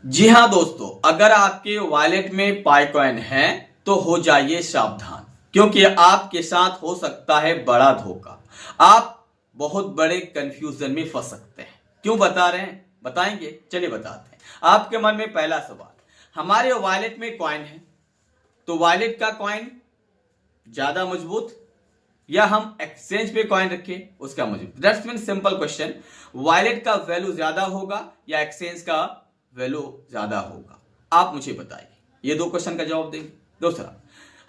जी हाँ दोस्तों, अगर आपके वॉलेट में पाइकॉइन है तो हो जाइए सावधान, क्योंकि आपके साथ हो सकता है बड़ा धोखा। आप बहुत बड़े कंफ्यूजन में फंस सकते हैं। क्यों बता रहे हैं, बताएंगे, चलिए बताते हैं। आपके मन में पहला सवाल, हमारे वॉलेट में कॉइन है तो वॉलेट का कॉइन ज्यादा मजबूत या हम एक्सचेंज पे कॉइन रखें उसका मजबूत। That's mean simple question, wallet का वैल्यू ज्यादा होगा या एक्सचेंज का वैल्यू ज्यादा होगा? आप मुझे बताइए, ये दो क्वेश्चन का जवाब देंगे। दूसरा,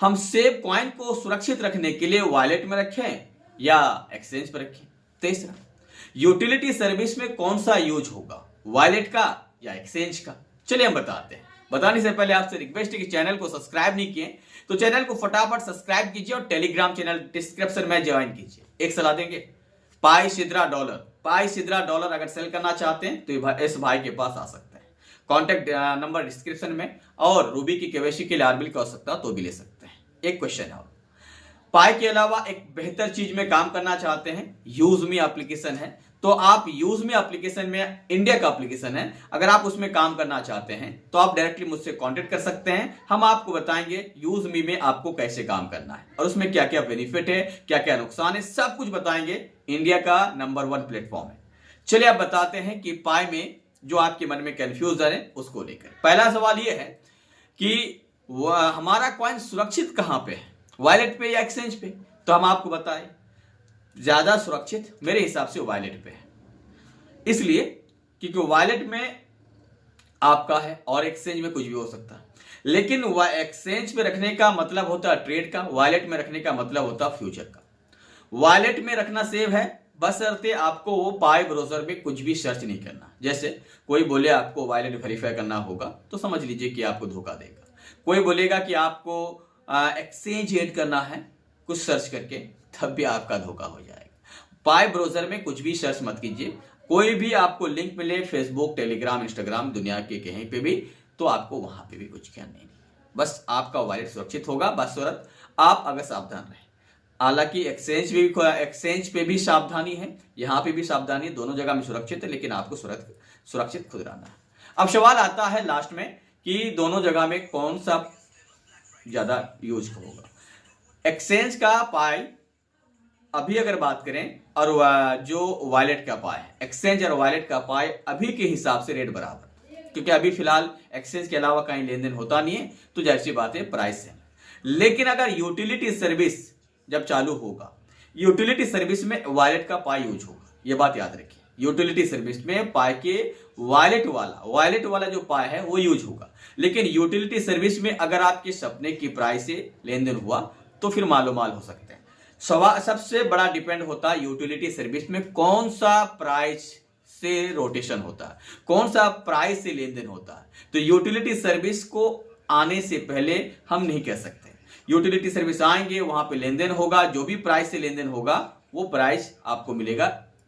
हम सेव कॉइन को सुरक्षित रखने के लिए वॉलेट में रखें या एक्सचेंज पर रखें? तीसरा, यूटिलिटी सर्विस में कौन सा यूज होगा, वॉलेट का या एक्सचेंज का? चलिए हम बताते हैं। बताने से पहले आपसे रिक्वेस्ट है कि चैनल को सब्सक्राइब नहीं किए तो चैनल को फटाफट सब्सक्राइब कीजिए और टेलीग्राम चैनल डिस्क्रिप्शन में ज्वाइन कीजिए। एक सलाह देंगे, पाई सिद्रा डॉलर अगर सेल करना चाहते हैं तो इस भाई के पास आ सकते हैं। कॉन्टेक्ट नंबर डिस्क्रिप्शन में, और रूबी की केवाईसी के लिए आरबिल की आवश्यकता तो भी ले सकते हैं। एक क्वेश्चन है, पाई के अलावा एक बेहतर चीज में काम करना चाहते हैं, यूजमी एप्लीकेशन है, तो आप यूजमी एप्लीकेशन में, इंडिया का एप्लीकेशन है, अगर आप उसमें काम करना चाहते हैं तो आप डायरेक्टली मुझसे कांटेक्ट कर सकते हैं। हम आपको बताएंगे यूजमी में आपको कैसे काम करना है और उसमें क्या क्या बेनिफिट है, क्या क्या नुकसान है, सब कुछ बताएंगे। इंडिया का नंबर 1 प्लेटफॉर्म है। चलिए आप बताते हैं कि पाई में जो आपके मन में कंफ्यूजन है उसको लेकर। पहला सवाल यह है कि हमारा कॉइन सुरक्षित कहां पे है, वॉलेट पे या एक्सचेंज पे? तो हम आपको बताएं, ज्यादा सुरक्षित मेरे हिसाब से वॉलेट पे है। इसलिए क्योंकि वॉलेट में आपका है और एक्सचेंज में कुछ भी हो सकता है, लेकिन एक्सचेंज पे रखने का मतलब होता है ट्रेड का, वॉलेट में रखने का मतलब होता है फ्यूचर का। वॉलेट में रखना सेव है, बशर्ते आपको वो पाई ब्राउजर में कुछ भी सर्च नहीं करना। जैसे कोई बोले आपको वॉलेट वेरीफाई करना होगा तो समझ लीजिए कि आपको धोखा देगा। कोई बोलेगा कि आपको एक्सचेंज ऐड करना है कुछ सर्च करके, तब भी आपका धोखा हो जाएगा। पाई ब्राउजर में कुछ भी सर्च मत कीजिए। कोई भी आपको लिंक मिले फेसबुक, टेलीग्राम, इंस्टाग्राम, दुनिया के कहीं पे भी, तो आपको वहां पे भी कुछ करना नहीं। बस आपका वॉलेट सुरक्षित होगा, बशर्ते आप अगर सावधान रहें। हालांकि एक्सचेंज पे भी सावधानी है, यहां पे भी सावधानी है, दोनों जगह में सुरक्षित है, लेकिन आपको सुरक्षित खुद रहना है। अब सवाल आता है लास्ट में कि दोनों जगह में कौन सा ज्यादा यूज होगा। एक्सचेंज का पाई अभी अगर बात करें और जो वॉलेट का पाई है, एक्सचेंज और वॉलेट का पाई अभी के हिसाब से रेट बराबर, क्योंकि अभी फिलहाल एक्सचेंज के अलावा कहीं लेन देन होता नहीं है, तो जाहिर सी बात है प्राइस है। लेकिन अगर यूटिलिटी सर्विस जब चालू होगा, यूटिलिटी सर्विस में वॉलेट का पाई यूज होगा, यह बात याद रखिए। यूटिलिटी सर्विस में पाई के वॉलेट वाला जो पाई है वो यूज होगा। लेकिन यूटिलिटी सर्विस में अगर आपके सपने की प्राइस से लेन देन हुआ तो फिर मालूमाल हो सकते हैं। सबसे बड़ा डिपेंड होता है यूटिलिटी सर्विस में कौन सा प्राइस से रोटेशन होता है, कौन सा प्राइस से लेन देन होता है। तो यूटिलिटी सर्विस को आने से पहले हम नहीं कह सकते। यूटिलिटी सर्विस आएंगे, वहां पे लेन देन होगा, जो भी प्राइस से लेन देन होगा वो प्राइस आपको मिलेगा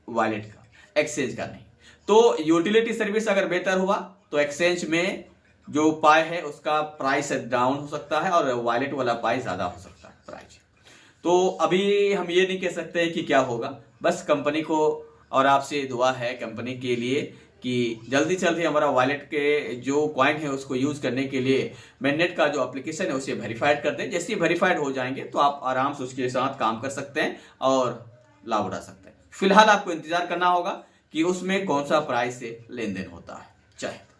वॉलेट का, एक्सचेंज का नहीं। तो यूटिलिटी सर्विस अगर बेहतर हुआ तो एक्सचेंज में जो पाई है उसका प्राइस डाउन हो सकता है और वॉलेट वाला पाई ज्यादा हो सकता है प्राइस। तो अभी हम ये नहीं कह सकते कि क्या होगा, बस कंपनी को और आपसे दुआ है कंपनी के लिए कि जल्दी से जल्दी हमारा वॉलेट के जो कॉइन है उसको यूज करने के लिए मैननेट का जो एप्लीकेशन है उसे वेरीफाइड कर दें। जैसे ही वेरीफाइड हो जाएंगे तो आप आराम से उसके साथ काम कर सकते हैं और लाभ उठा सकते हैं। फिलहाल आपको इंतजार करना होगा कि उसमें कौन सा प्राइस से लेन देन होता है। जय हिंद।